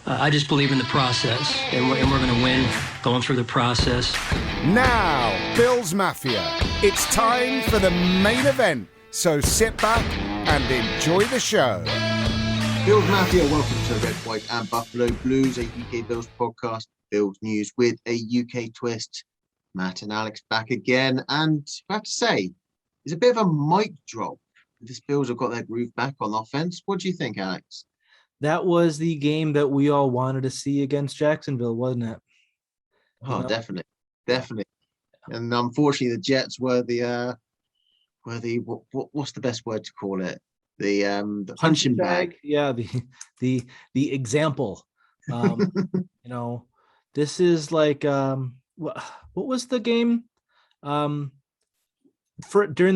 I just believe in the process, and we're going to win going through the process. Now, Bills Mafia, it's time for the main event. So sit back and enjoy the show. Bills Mafia, welcome to Red, White and Buffalo Blues, a UK Bills podcast, Bills news with a UK twist. Matt and Alex back again, and I have to say, it's a bit of a mic drop. The Bills have got their groove back on offense. What do you think, Alex? That was the game that we all wanted to see against Jacksonville, wasn't it? Oh, definitely. And unfortunately, the Jets were the what's the best word to call it? The punching bag. Yeah, the example. This is like what was the game? During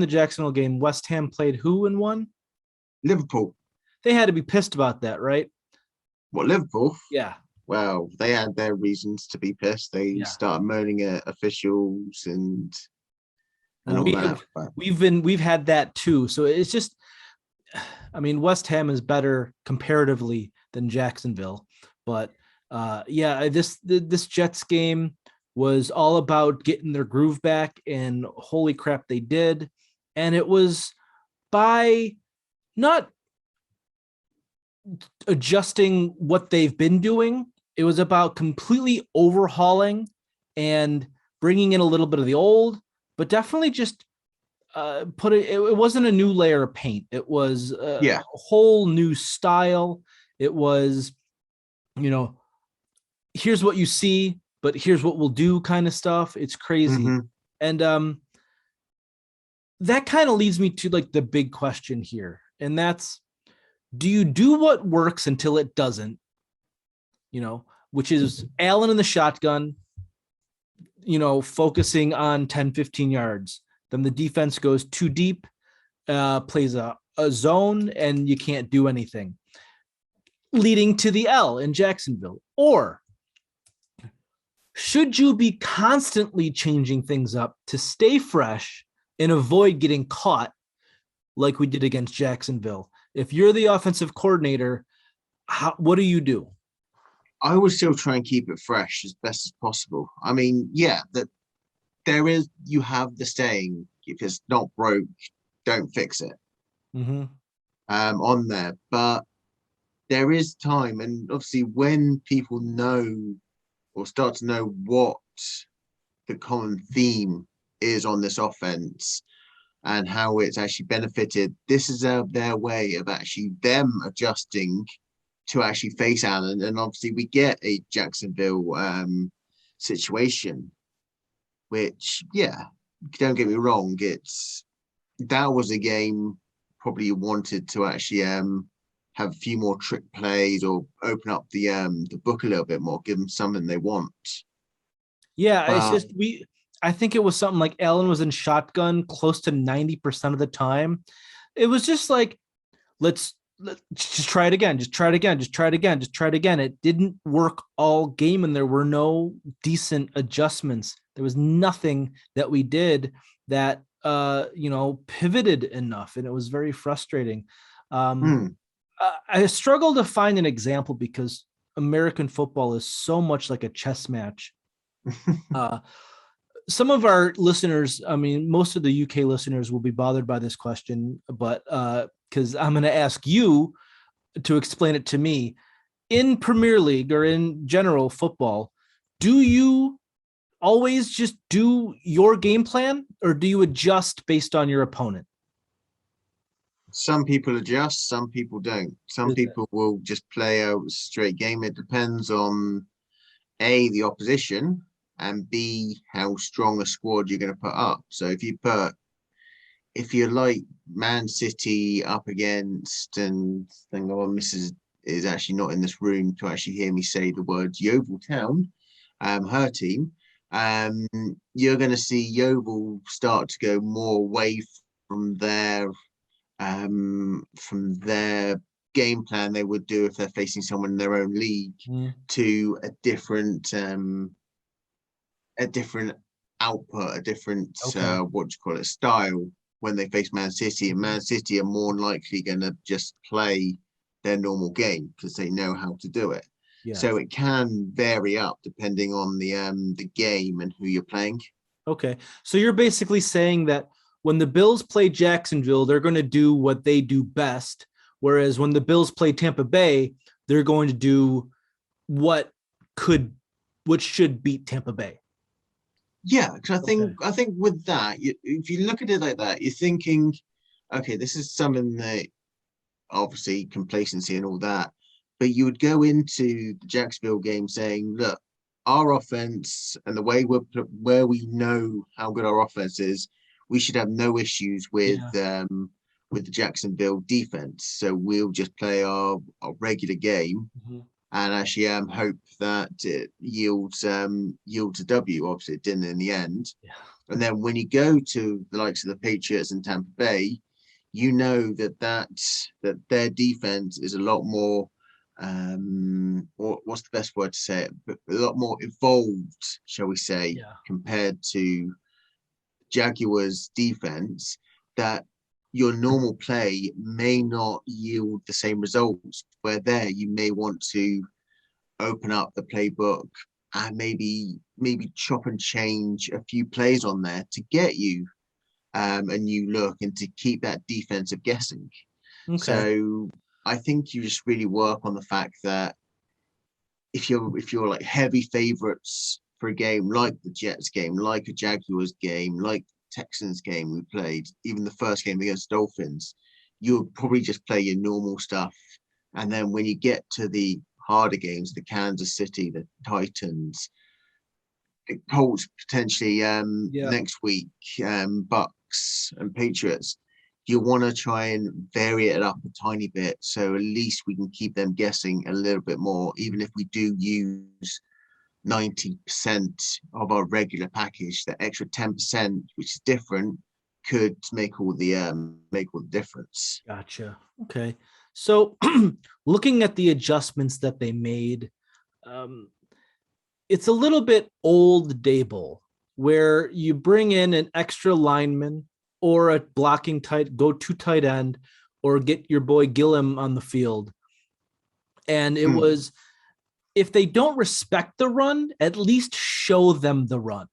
the Jacksonville game, West Ham played who and won? Liverpool. They had to be pissed about that, right? What, Liverpool? Yeah. Well, they had their reasons to be pissed. They started moaning at officials and all that. We've had that too. So it's just, I mean, West Ham is better comparatively than Jacksonville, but this Jets game was all about getting their groove back, and holy crap, they did. And it was by not adjusting what they've been doing. It was about completely overhauling and bringing in a little bit of the old, but definitely just it wasn't a new layer of paint. It was a whole new style. It was, here's what you see, but here's what we'll do kind of stuff. It's crazy. Mm-hmm. And that kind of leads me to like the big question here. And that's, do you do what works until it doesn't, which is Allen in the shotgun, focusing on 10, 15 yards. Then the defense goes too deep, plays a zone, and you can't do anything, leading to the L in Jacksonville. Or should you be constantly changing things up to stay fresh and avoid getting caught like we did against Jacksonville? If you're the offensive coordinator, what do you do? I would still try and keep it fresh as best as possible. I mean, you have the saying, if it's not broke, don't fix it. Mm-hmm. On there. But there is time, and obviously when people know or start to know what the common theme is on this offense and how it's actually benefited, this is their way of actually them adjusting to actually face Allen. And obviously we get a Jacksonville situation, which, don't get me wrong, that was a game probably you wanted to actually have a few more trick plays or open up the book a little bit more, give them something they want. Yeah, it's just I think it was something like Allen was in shotgun close to 90% of the time. It was just like, let's just try it again. Just try it again. Just try it again. Just try it again. It didn't work all game, and there were no decent adjustments. There was nothing that we did that, pivoted enough, and it was very frustrating. I struggle to find an example because American football is so much like a chess match. Some of our listeners, I mean, most of the UK listeners will be bothered by this question, but because I'm going to ask you to explain it to me. In Premier League or in general football, do you always just do your game plan, or do you adjust based on your opponent? Some people adjust, some people don't. Some people will just play a straight game. It depends on A, the opposition, and B, how strong a squad you're going to put up. So if you're like Man City up against, and thank God Mrs. is actually not in this room to actually hear me say the words Yeovil Town, her team, you're going to see Yeovil start to go more away from their game plan they would do if they're facing someone in their own league to a different output, a different style when they face Man City. And Man City are more likely going to just play their normal game because they know how to do it. Yeah. So it can vary up depending on the game and who you're playing. Okay. So you're basically saying that when the Bills play Jacksonville, they're going to do what they do best. Whereas when the Bills play Tampa Bay, they're going to do what should beat Tampa Bay. Yeah, because Okay. I think with that, if you look at it like that, you're thinking, okay, this is something that obviously complacency and all that, but you would go into the Jacksonville game saying, look, our offense and the way where we know how good our offense is, we should have no issues with the Jacksonville defense. So we'll just play our regular game Mhm. and actually hope that it yields a W. Obviously, it didn't in the end. Yeah. And then when you go to the likes of the Patriots and Tampa Bay, you know that their defense is a lot more or what's the best word to say it, but a lot more evolved, shall we say, Yeah. compared to Jaguars defense, that your normal play may not yield the same results, where there you may want to open up the playbook and maybe chop and change a few plays on there to get you a new look and to keep that defensive guessing. Okay. So I think you just really work on the fact that if you're like heavy favorites for a game like the Jets game, like a Jaguars game, like Texans game we played, even the first game against Dolphins, you'll probably just play your normal stuff. And then when you get to the harder games, the Kansas City, the Titans, the Colts potentially Yeah. next week, Bucks and Patriots, you want to try and vary it up a tiny bit, so at least we can keep them guessing a little bit more, even if we do use 90% of our regular package. The extra 10%, which is different, could make all the difference. Gotcha. Okay. So looking at the adjustments that they made, um, it's a little bit old Dable, where you bring in an extra lineman or a blocking go to tight end, or get your boy Gillum on the field. And it was, if they don't respect the run, at least show them the run.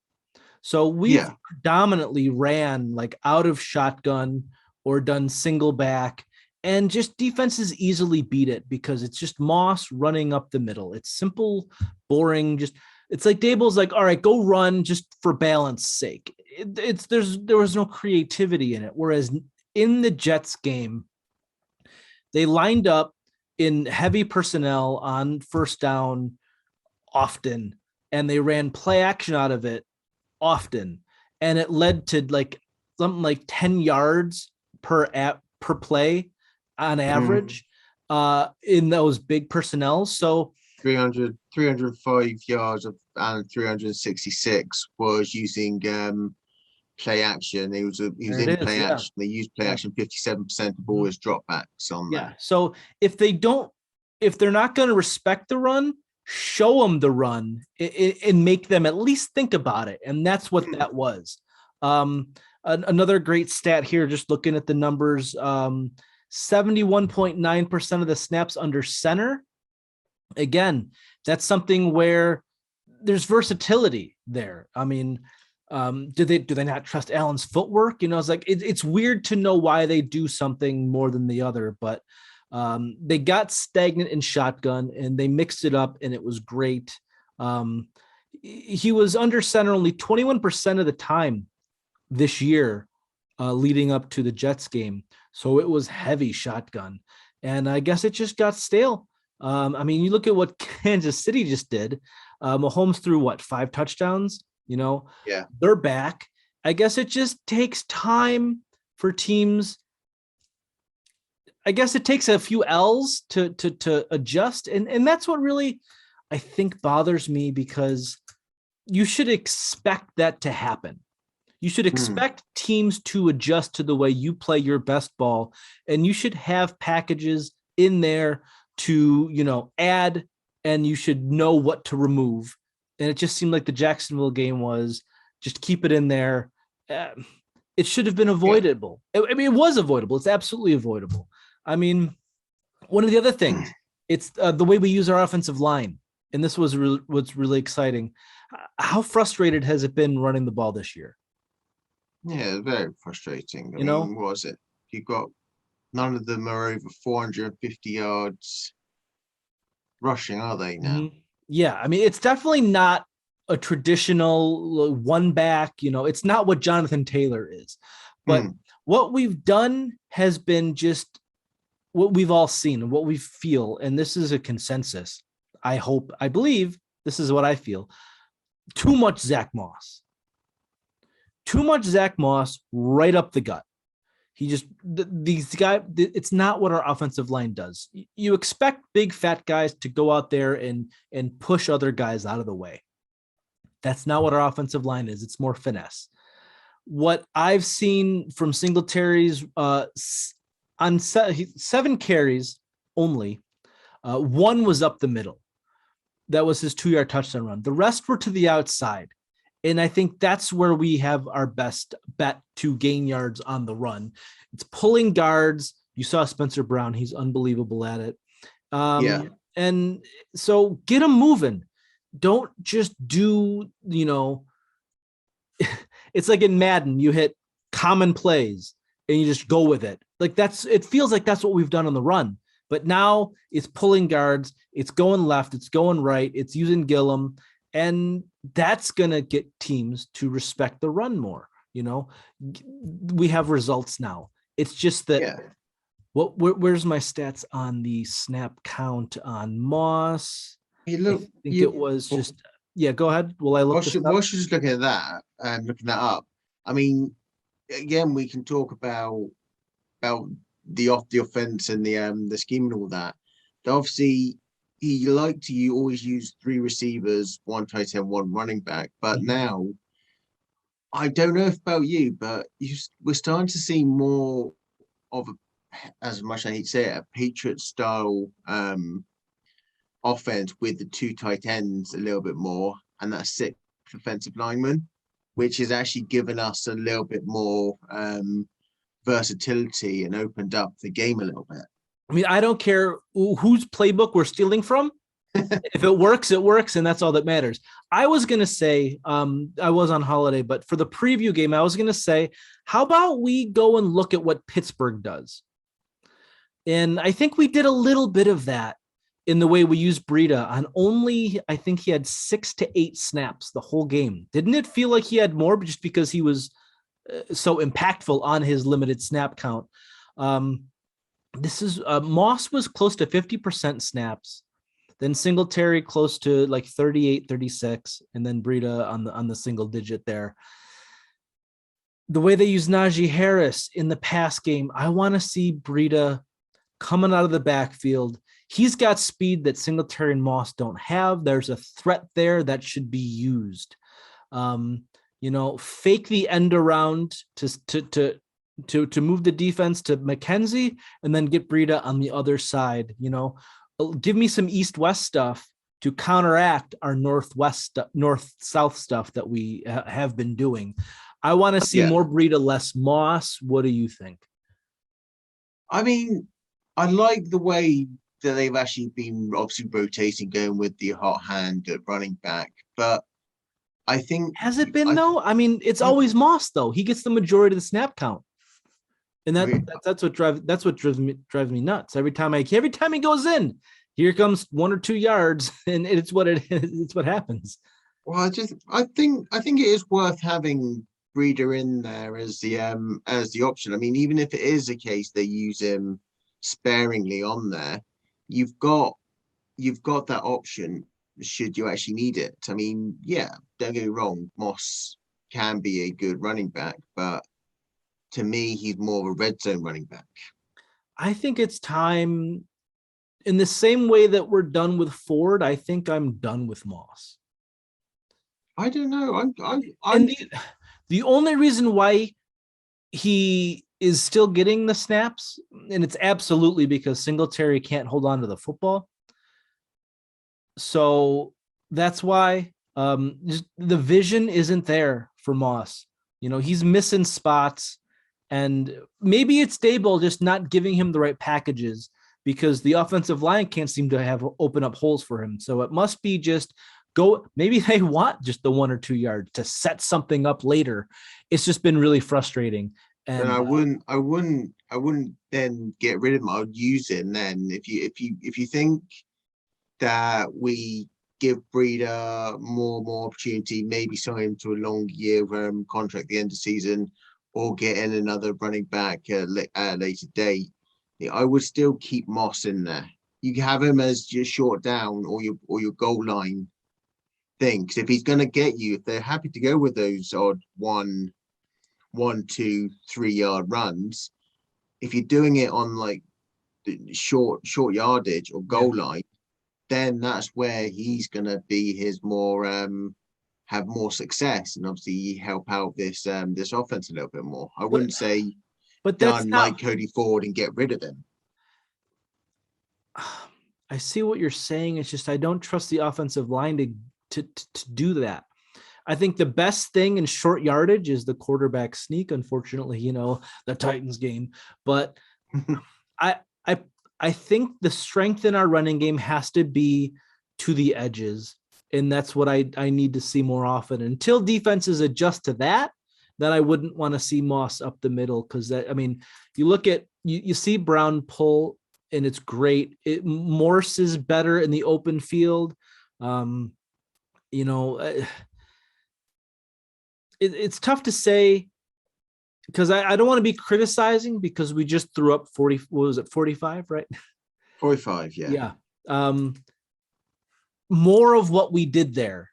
So we've predominantly ran like out of shotgun or done single back, and just defenses easily beat it because it's just Moss running up the middle. It's simple, boring. Just it's like Dable's like, all right, go run just for balance sake. There was no creativity in it. Whereas in the Jets game, they lined up in heavy personnel on first down often, and they ran play action out of it often, and it led to like something like 10 yards per play on average in those big personnel. So 305 yards of and 366 was using play action. He was in play action. They used play action 57% of all his dropbacks on that. So if they're not going to respect the run, show them the run and make them at least think about it. And that's what that was. Another great stat here, just looking at the numbers, 71.9% of the snaps under center. Again, that's something where there's versatility there. I mean, do they not trust Allen's footwork? You know, it's like, it's weird to know why they do something more than the other, but they got stagnant in shotgun and they mixed it up and it was great. He was under center only 21% of the time this year, leading up to the Jets game. So it was heavy shotgun, and I guess it just got stale. I mean, you look at what Kansas City just did. Mahomes threw 5 touchdowns, you know, they're back. I guess it just takes time for teams. I guess it takes a few L's to adjust. And that's what really, I think, bothers me, because you should expect that to happen. You should expect teams to adjust to the way you play your best ball, and you should have packages in there to, you know, add, and you should know what to remove. And it just seemed like the Jacksonville game was just keep it in there. It should have been avoidable. I mean, it was avoidable. It's absolutely avoidable. I mean, one of the other things, it's the way we use our offensive line. and this was what's really exciting. How frustrated has it been running the ball this year? Yeah, very frustrating. I You mean, know, what was it? You got none of them are over 450 yards rushing, are they now? yeah, I mean, it's definitely not a traditional one back. You know, it's not what Jonathan Taylor is, but Hmm. what we've done has been just what we've all seen and what we feel, and this is a consensus. I believe this is what I feel. Too much Zach Moss. Too much Zach Moss right up the gut. He just these guys. It's not what our offensive line does. You expect big fat guys to go out there and push other guys out of the way. That's not what our offensive line is. It's more finesse. What I've seen from Singletary's on 7 carries only, one was up the middle. That was his 2-yard touchdown run. The rest were to the outside. And I think that's where we have our best bet to gain yards on the run. It's pulling guards. You saw Spencer Brown. He's unbelievable at it. Yeah. And so get them moving. Don't just do, it's like in Madden, you hit common plays and you just go with it. Like it feels like that's what we've done on the run. But now it's pulling guards, it's going left, it's going right, it's using Gillum, and that's going to get teams to respect the run more. We have results now. It's just that where's my stats on the snap count on Moss? You look, I think it was just, go ahead. Will I look this up? Whilst you're just looking at that and looking that up, I mean, again, we can talk about the offense and the scheme and all that. But obviously, you always use 3 receivers, 1 tight end, 1 running back. But now, I don't know if about you, but we're starting to see more of as much as I hate to say it, a Patriot style offense with the 2 tight ends a little bit more, and that 6 offensive lineman, which has actually given us a little bit more versatility and opened up the game a little bit. I mean, I don't care whose playbook we're stealing from. If it works, it works, and that's all that matters. I was going to say, I was on holiday, but for the preview game, I was going to say, how about we go and look at what Pittsburgh does? And I think we did a little bit of that in the way we used Breida on only, I think he had 6 to 8 snaps the whole game. Didn't it feel like he had more just because he was so impactful on his limited snap count? This is Moss was close to 50% snaps, then Singletary close to like 38, 36, and then Breida on the single digit there. The way they use Najee Harris in the pass game, I want to see Breida coming out of the backfield. He's got speed that Singletary and Moss don't have. There's a threat there that should be used. Fake the end around to move the defense to McKenzie and then get Breida on the other side. Give me some east-west stuff to counteract our north-south stuff that we have been doing. I want to see more Breida, less Moss. What do you think? I mean, I like the way that they've actually been obviously rotating, going with the hot hand at running back, but I think has it been though? I mean, it's always Moss though. He gets the majority of the snap count, and that's what drives me nuts. Every time he goes in, here comes 1 or 2 yards, and it's what happens. Well, I think it is worth having Breida in there as the option. I mean, even if it is a case they use him sparingly on there, you've got that option should you actually need it. I mean, don't get me wrong, Moss can be a good running back, but to me, he's more of a red zone running back. I think it's time, in the same way that we're done with Ford, I think I'm done with Moss. I don't know. And the only reason why he is still getting the snaps, and it's absolutely because Singletary can't hold on to the football. So that's why just the vision isn't there for Moss. He's missing spots, and maybe it's Daboll just not giving him the right packages, because the offensive line can't seem to have open up holes for him. So it must be just go. Maybe they want just the 1 or 2 yards to set something up later. It's just been really frustrating. And I wouldn't then get rid of him. I would use him then. If you think that we give Breeder more opportunity, maybe sign him to a long year contract at the end of season, or get in another running back at a later date, I would still keep Moss in there. You can have him as your short down or your goal line thing. Because if he's going to get you, if they're happy to go with those odd 1, 2, 3 yard runs, if you're doing it on like the short yardage or goal line, then that's where he's going to be his more have more success, and obviously help out this offense a little bit more. I wouldn't say but that's done not like Cody Ford and get rid of him. I see what you're saying. It's just I don't trust the offensive line to do that. I think the best thing in short yardage is the quarterback sneak. Unfortunately, the Titans game, but I think the strength in our running game has to be to the edges, and that's what I need to see more often. Until defenses adjust to that, then I wouldn't want to see Moss up the middle, because you look at you see Brown pull, and it's great. Morse is better in the open field. It's tough to say, because I don't want to be criticizing, because we just threw up 40. What was it, 45, right? 45, yeah. Yeah. More of what we did there,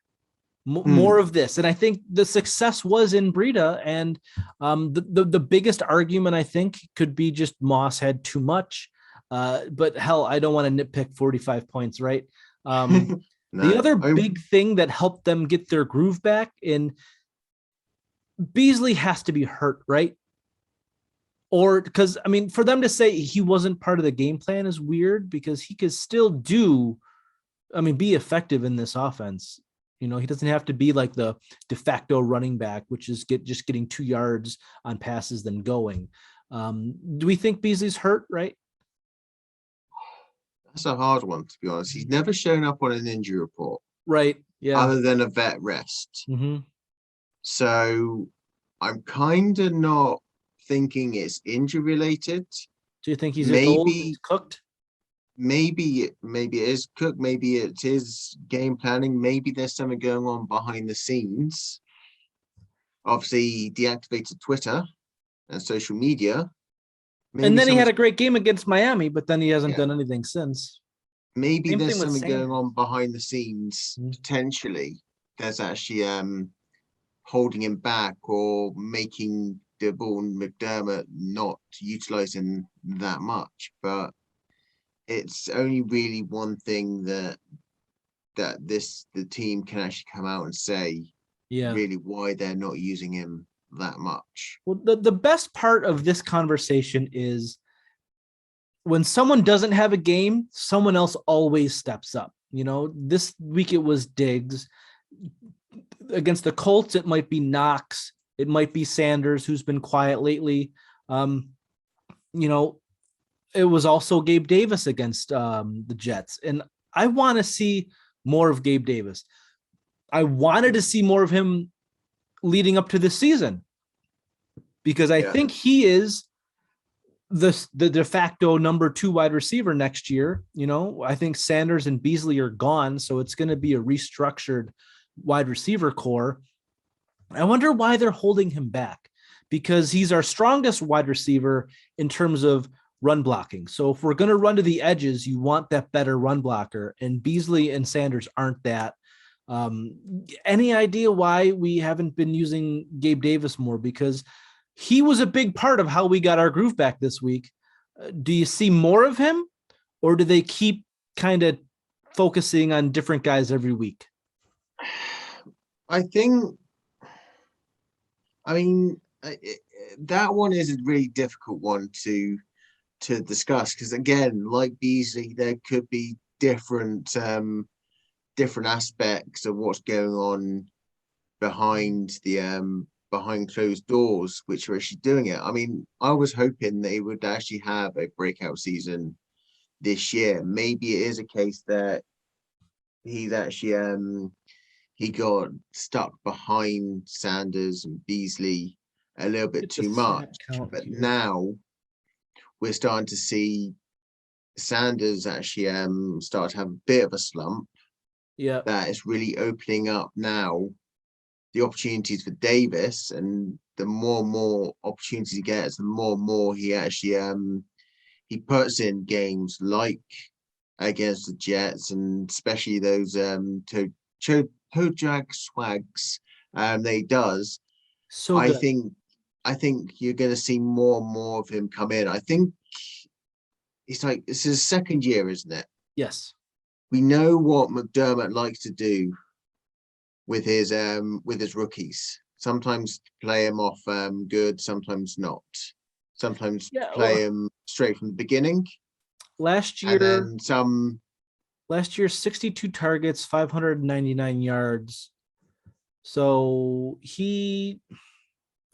more of this. And I think the success was in Breida. And the biggest argument, I think, could be just Moss had too much. But hell, I don't want to nitpick 45 points, right? No, the other big thing that helped them get their groove back, in Beasley has to be hurt, right? Or because, for them to say he wasn't part of the game plan is weird, because he could still be effective in this offense. He doesn't have to be like the de facto running back, which is just getting 2 yards on passes then going. Do we think Beasley's hurt, right? That's a hard one, to be honest. He's never shown up on an injury report. Right. Yeah. Other than a vet rest. Mm-hmm. So I'm kind of not thinking it's injury related. Do you think he's just old and he's cooked? Maybe it is cooked. Maybe it is game planning. Maybe there's something going on behind the scenes. Obviously, he deactivated Twitter and social media. Maybe and then he had a great game against Miami, but then he hasn't done anything since. Maybe there's something going on behind the scenes. Potentially, there's actually holding him back, or making the ball McDermott not utilizing that much. But it's only really one thing that the team can actually come out and say really why they're not using him that much. Well, the best part of this conversation is when someone doesn't have a game, someone else always steps up. This week it was Diggs. Against the Colts, it might be Knox. It might be Sanders, who's been quiet lately. It was also Gabe Davis against the Jets. And I want to see more of Gabe Davis. I wanted to see more of him leading up to this season, because I think he is the de facto number 2 wide receiver next year. I think Sanders and Beasley are gone, so it's going to be a restructured wide receiver core. I wonder why they're holding him back, because he's our strongest wide receiver in terms of run blocking. So if we're going to run to the edges, you want that better run blocker, and Beasley and Sanders aren't that. Any idea why we haven't been using Gabe Davis more? Because he was a big part of how we got our groove back this week. Do you see more of him, or do they keep kind of focusing on different guys every week? I think, that one is a really difficult one to discuss, because again, like Beasley, there could be different aspects of what's going on behind closed doors, which are actually doing it. I was hoping they would actually have a breakout season this year. Maybe it is a case that he's actually he got stuck behind Sanders and Beasley a little bit Get the too snap much. count But here. now we're starting to see Sanders actually start to have a bit of a slump. Yeah. That is really opening up now the opportunities for Davis, and the more and more opportunities he gets, the more and more he actually he puts in games like against the Jets, and especially those toe drag swags that he does. So I good. think you're going to see more and more of him come in. I think it's like this is his second year, isn't it? Yes. We know what McDermott likes to do with his rookies. Sometimes play him off good, sometimes not. Sometimes Yeah. play him straight from the beginning, Last and year, then some. 62 targets, 599 yards. So I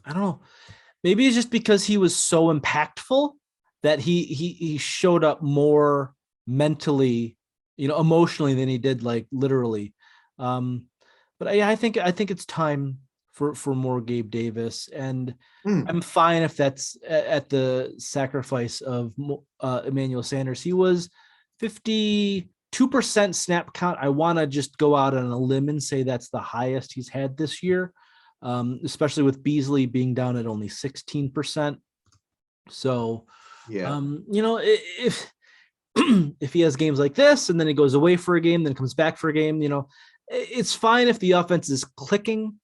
don't know. Maybe it's just because he was so impactful that he showed up more mentally, emotionally than he did like literally. But I think it's time for more Gabe Davis, and I'm fine if that's at the sacrifice of Emmanuel Sanders. He was 52% snap count. I want to just go out on a limb and say that's the highest he's had this year, especially with Beasley being down at only 16%. So, Yeah. If if he has games like this and then he goes away for a game, then comes back for a game, it's fine if the offense is clicking.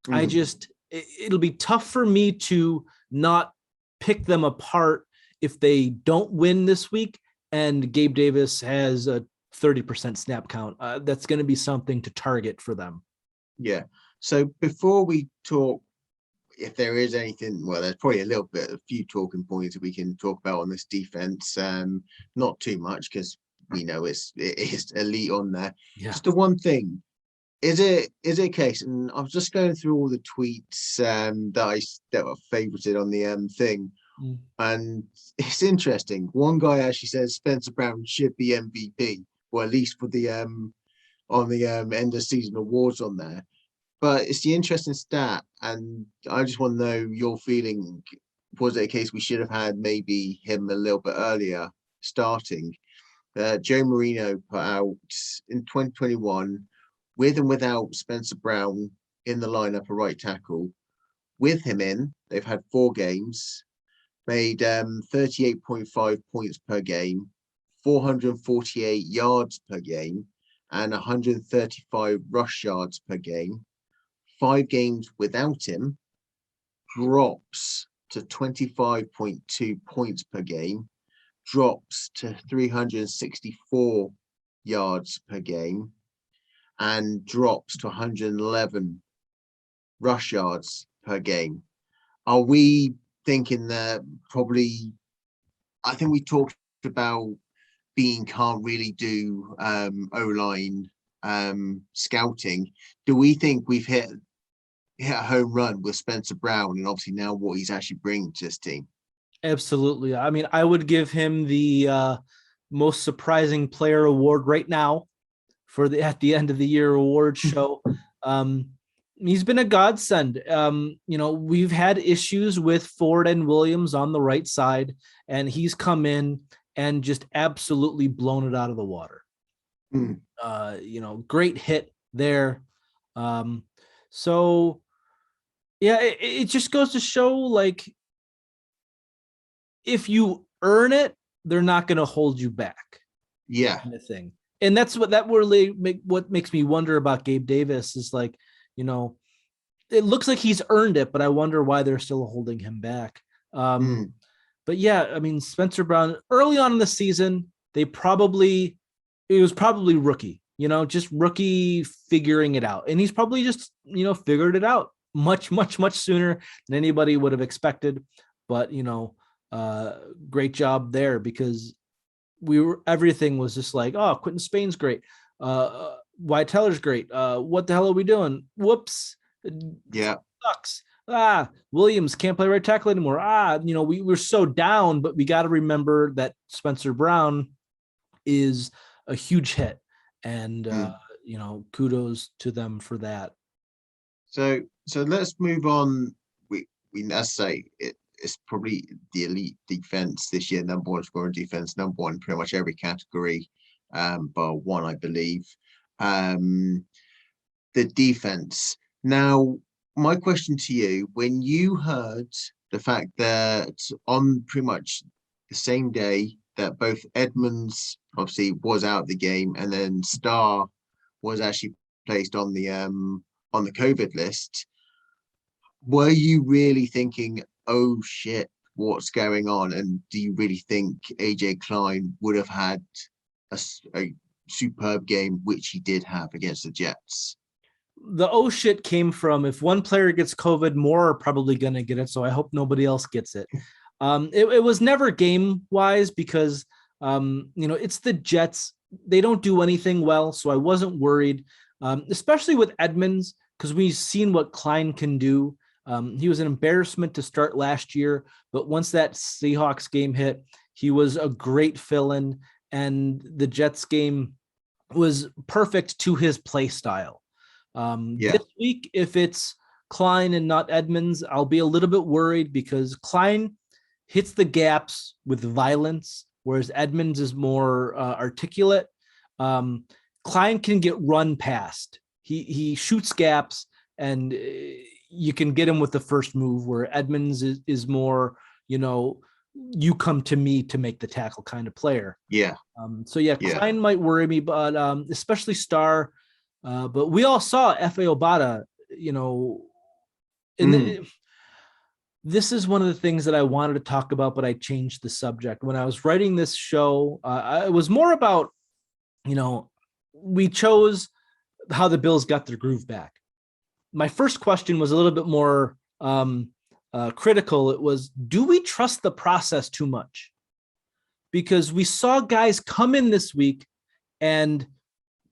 It'll be tough for me to not pick them apart if they don't win this week and Gabe Davis has a 30% snap count. That's going to be something to target for them. Yeah. So before we talk, if there is anything, well, there's probably a few talking points that we can talk about on this defense. Not too much because we know it is elite on there. Yeah. Just the one thing. Is it a case? And I was just going through all the tweets that were favorited on the thing, and it's interesting. One guy actually says Spencer Brown should be MVP, or at least for the on the end of season awards on there. But it's the interesting stat, and I just want to know your feeling. Was it a case we should have had maybe him a little bit earlier starting? Joe Marino put out in 2021. With and without Spencer Brown in the lineup, a right tackle. With him in, they've had 4 games, made 38.5 points per game, 448 yards per game, and 135 rush yards per game. 5 games without him, drops to 25.2 points per game, drops to 364 yards per game, and drops to 111 rush yards per game. Are we thinking that probably, I think we talked about Bean can't really do O-line scouting. Do we think we've hit a home run with Spencer Brown and obviously now what he's actually bringing to this team? Absolutely. I mean, I would give him the most surprising player award right now for the at the end of the year award show. He's been a godsend. We've had issues with Ford and Williams on the right side, and he's come in and just absolutely blown it out of the water. Great hit there. So yeah, it just goes to show, like, if you earn it, they're not going to hold you back. Yeah. Kind of thing. And that's what what makes me wonder about Gabe Davis is, like, it looks like he's earned it, but I wonder why they're still holding him back. But yeah, I mean, Spencer Brown early on in the season, it was probably rookie, just rookie figuring it out. And he's probably just, figured it out much, much, much sooner than anybody would have expected. But, great job there, because everything was just like, oh, Quentin Spain's great. Wyatt Teller's great. What the hell are we doing? Whoops. Yeah. Sucks. Williams can't play right tackle anymore. We were so down, but we got to remember that Spencer Brown is a huge hit. And, Mm. Kudos to them for that. So let's move on. We let's say it's probably the elite defense this year, number one scoring defense, number one in pretty much every category, bar one, I believe. The defense. Now, my question to you, when you heard the fact that on pretty much the same day that both Edmonds obviously was out of the game and then Starr was actually placed on the COVID list, were you really thinking, oh shit, what's going on? And do you really think AJ Klein would have had a superb game, which he did have against the Jets? The oh shit came from, if one player gets COVID, more are probably going to get it. So I hope nobody else gets it. It was never game wise because, it's the Jets. They don't do anything well. So I wasn't worried, especially with Edmonds, because we've seen what Klein can do. He was an embarrassment to start last year, but once that Seahawks game hit, he was a great fill-in, and the Jets game was perfect to his play style. This week, if it's Klein and not Edmonds, I'll be a little bit worried because Klein hits the gaps with violence, whereas Edmonds is more articulate. Klein can get run past. He shoots gaps, and you can get him with the first move, where Edmonds is more, you come to me to make the tackle kind of player. Yeah. Klein might worry me, but especially Starr. But we all saw F.A. Obata, this is one of the things that I wanted to talk about, but I changed the subject. When I was writing this show, it was more about, we chose how the Bills got their groove back. My first question was a little bit more critical. It was, do we trust the process too much? Because we saw guys come in this week and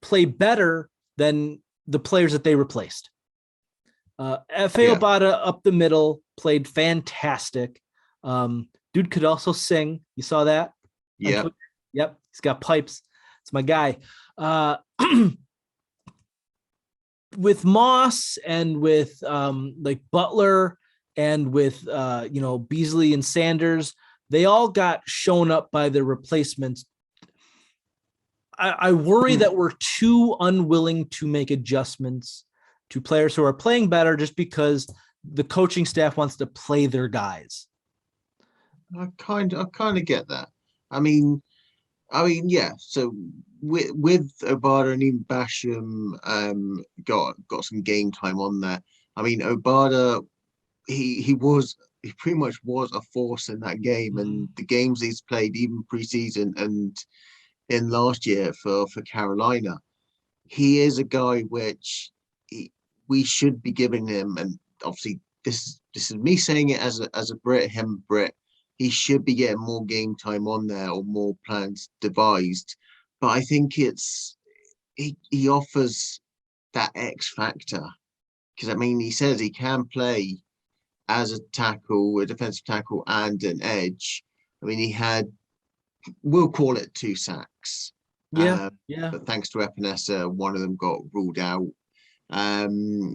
play better than the players that they replaced. F.A. Obata up the middle played fantastic. Dude could also sing. You saw that? Yeah. Yep. He's got pipes. It's my guy. With Moss and with like Butler and with Beasley and Sanders, they all got shown up by their replacements. I worry that we're too unwilling to make adjustments to players who are playing better just because the coaching staff wants to play their guys. I kind of get that. I mean, yeah. So with Obada and even Basham, got some game time on there. I mean, Obada, he pretty much was a force in that game, and the games he's played, even preseason and in last year for Carolina, he is a guy which we should be giving him. And obviously, this is me saying it as a Brit, him Brit. He should be getting more game time on there or more plans devised. But I think he offers that X factor, because I mean, he says he can play as a tackle, a defensive tackle, and an edge. I mean, he had, we'll call it 2 sacks. Yeah. But thanks to Epinesa, one of them got ruled out.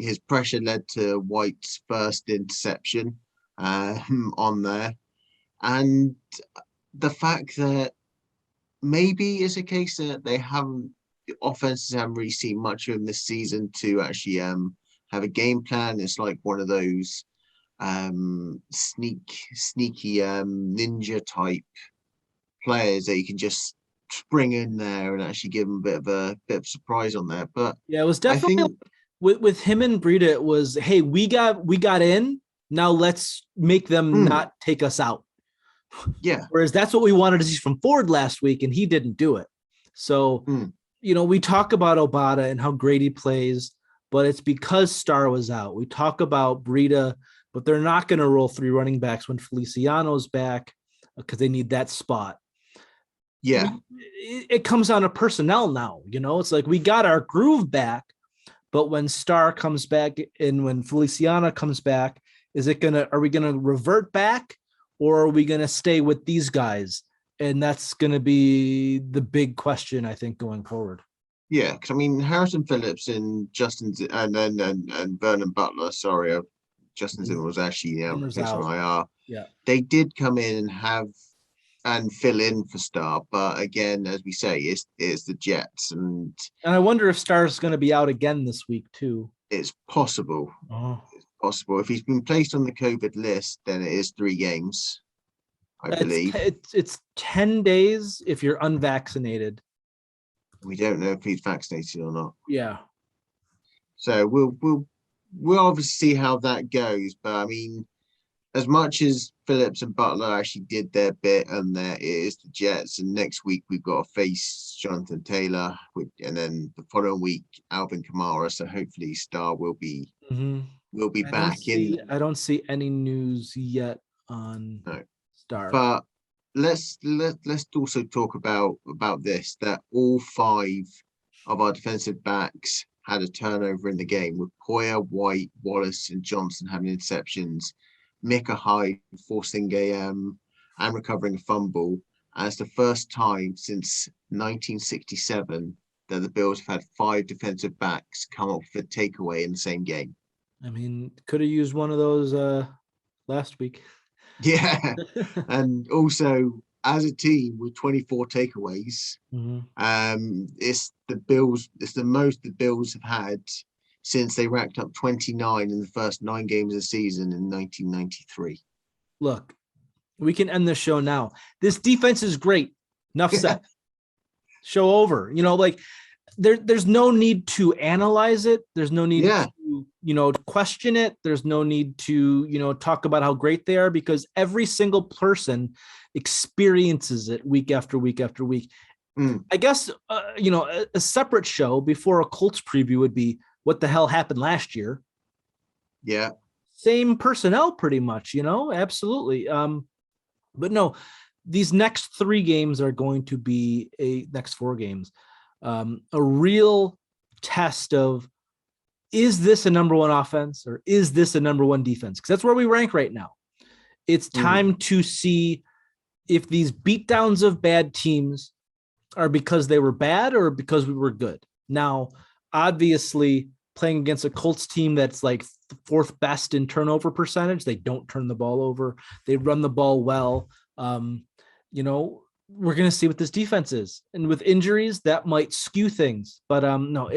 His pressure led to White's first interception on there. And the fact that maybe it's a case that the offenses haven't really seen much of him this season to actually have a game plan. It's like one of those sneaky ninja type players that you can just spring in there and actually give them a bit of surprise on there. But yeah, it was definitely with him and Breida, it was, hey, we got in, now let's make them not take us out. Yeah. Whereas that's what we wanted to see from Ford last week, and he didn't do it. So, we talk about Obata and how great he plays, but it's because Starr was out. We talk about Breida, but they're not going to roll 3 running backs when Feliciano's back because they need that spot. Yeah. It comes down to personnel now. It's like we got our groove back, but when Starr comes back and when Feliciano comes back, are we going to revert back, or are we going to stay with these guys And that's going to be the big question, I think, going forward. Yeah, because I mean Harrison Phillips and and Vernon Butler. Sorry, Justin Zimmer was actually Zimmer's placed on out. IR. Yeah. They did come in and fill in for Star, but again, as we say, it's the Jets, and I wonder if Star's going to be out again this week too. it's possible. Oh. It's possible. If he's been placed on the COVID list, then it is 3 games, I believe. It's 10 days if you're unvaccinated. We don't know if he's vaccinated or not. Yeah. So we'll obviously see how that goes. But I mean, as much as Phillips and Butler actually did their bit, and there it is the Jets, and next week we've got to face Jonathan Taylor, and then the following week Alvin Kamara. So hopefully Star will be back in. I don't see any news yet on Star. But let's also talk about this, that all 5 of our defensive backs had a turnover in the game, with Poyer, White, Wallace, and Johnson having interceptions. Micah Hyde forcing and recovering a fumble. And it's the first time since 1967 that the Bills have had 5 defensive backs come up with a takeaway in the same game. I mean, could have used one of those last week. Yeah. And also, as a team with 24 takeaways, it's the most the Bills have had since they racked up 29 in the first 9 games of the season in 1993. Look, we can end the show now. This defense is great. Enough said. Show over. Like there's no need to analyze it. There's no need to, question it. There's no need to, talk about how great they are, because every single person experiences it week after week after week. I guess, a separate show before a Colts preview would be what the hell happened last year. Yeah. Same personnel pretty much, absolutely. But no, these next 3 games are going to be next 4 games, a real test of, is this a number 1 offense or is this a number 1 defense? Because that's where we rank right now. It's time to see if these beatdowns of bad teams are because they were bad or because we were good. Now, obviously, playing against a Colts team that's like 4th best in turnover percentage, they don't turn the ball over. They run the ball well. We're going to see what this defense is. And with injuries, that might skew things. But no,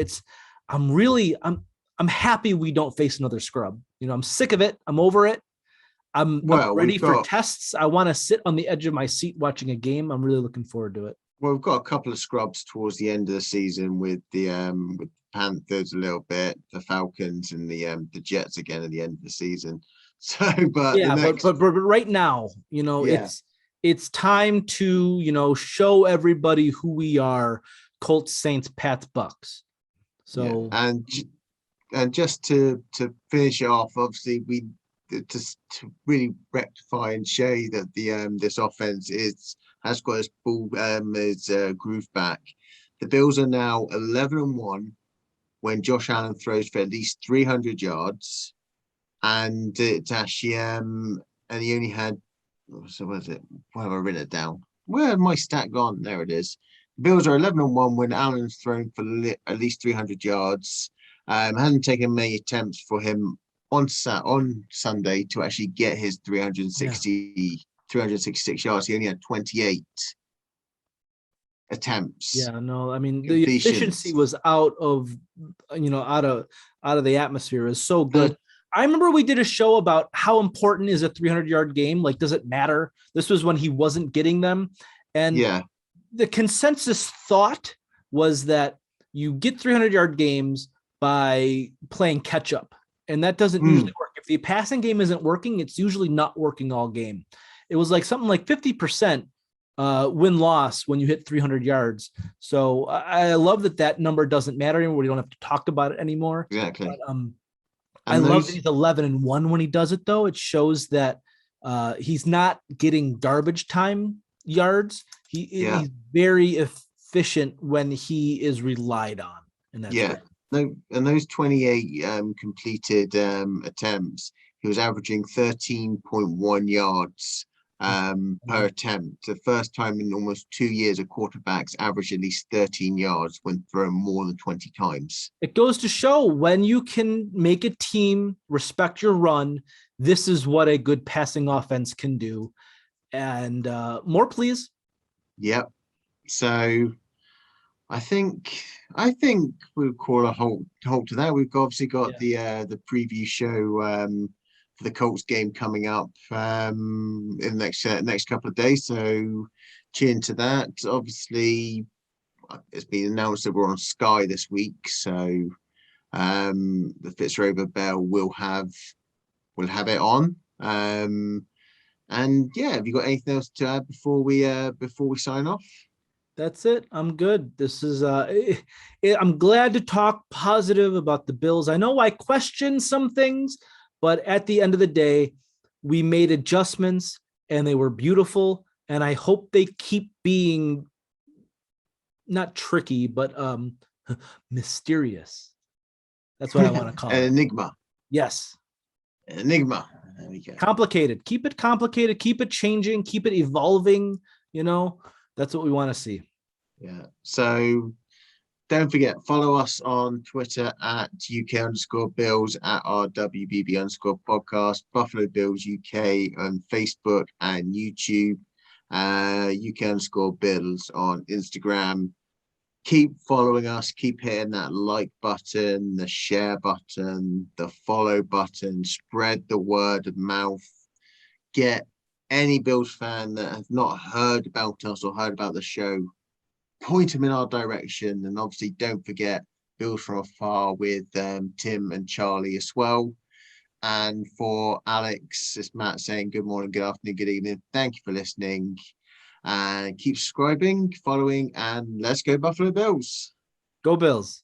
I'm happy we don't face another scrub. I'm sick of it. I'm over it. I'm ready for tests. I want to sit on the edge of my seat watching a game. I'm really looking forward to it. Well, we've got a couple of scrubs towards the end of the season with the Panthers a little bit, the Falcons, and the Jets again at the end of the season. So, but right now, it's time to show everybody who we are: Colts, Saints, Pats, Bucks. So and just to finish off, obviously to really rectify and show that this offense has got its ball its groove back. The Bills are now 11-1 when Josh Allen throws for at least 300 yards, and it's actually and he only had, so what is it? Where have I written it down? Where had my stat gone? There it is. The Bills are 11-1 when Allen's thrown for at least 300 yards. Hasn't taken many attempts for him on Sunday to actually get his 366 yards. He only had 28 attempts. Yeah, no, I mean the efficiency was out of the atmosphere. It was so good. I remember we did a show about how important is a 300-yard game. Like, does it matter? This was when he wasn't getting them. And the consensus thought was that you get 300-yard games by playing catch up. And that doesn't usually work. If the passing game isn't working, it's usually not working all game. It was like something like 50% win-loss when you hit 300 yards. So I love that number doesn't matter anymore. We don't have to talk about it anymore. Exactly. But, I love that he's 11-1 when he does it, though. It shows that he's not getting garbage time yards. He's very efficient when he is relied on. And that's great. No, and those 28 completed attempts, he was averaging 13.1 yards per attempt. The first time in almost 2 years a quarterback's averaged at least 13 yards when thrown more than 20 times. It goes to show when you can make a team respect your run, this is what a good passing offense can do. And more, please. Yep. So I think we'll call a halt to that. We've obviously got the preview show for the Colts game coming up in the next couple of days. So tune to that. Obviously, it's been announced that we're on Sky this week, so the Fitzrover Bell will have it on. And yeah, have you got anything else to add before we sign off? That's it. I'm good. This is I'm glad to talk positive about the Bills. I know I questioned some things, but at the end of the day, we made adjustments and they were beautiful. And I hope they keep being not tricky, but mysterious. That's what I want to call An it. enigma. Yes. An enigma. There we go. Complicated. Keep it complicated. Keep it changing. Keep it evolving. You know, that's what we want to see. Yeah. So don't forget, follow us on Twitter at UK_Bills, at RWBB_podcast, Buffalo Bills UK on Facebook and YouTube, UK_Bills on Instagram. Keep following us, keep hitting that like button, the share button, the follow button, spread the word of mouth. Get any Bills fan that have not heard about us or heard about the show, point them in our direction. And obviously don't forget Bills from Afar with Tim and Charlie as well. And for Alex, it's Matt saying good morning, good afternoon, good evening. Thank you for listening. And keep subscribing, following, and let's go Buffalo Bills. Go Bills.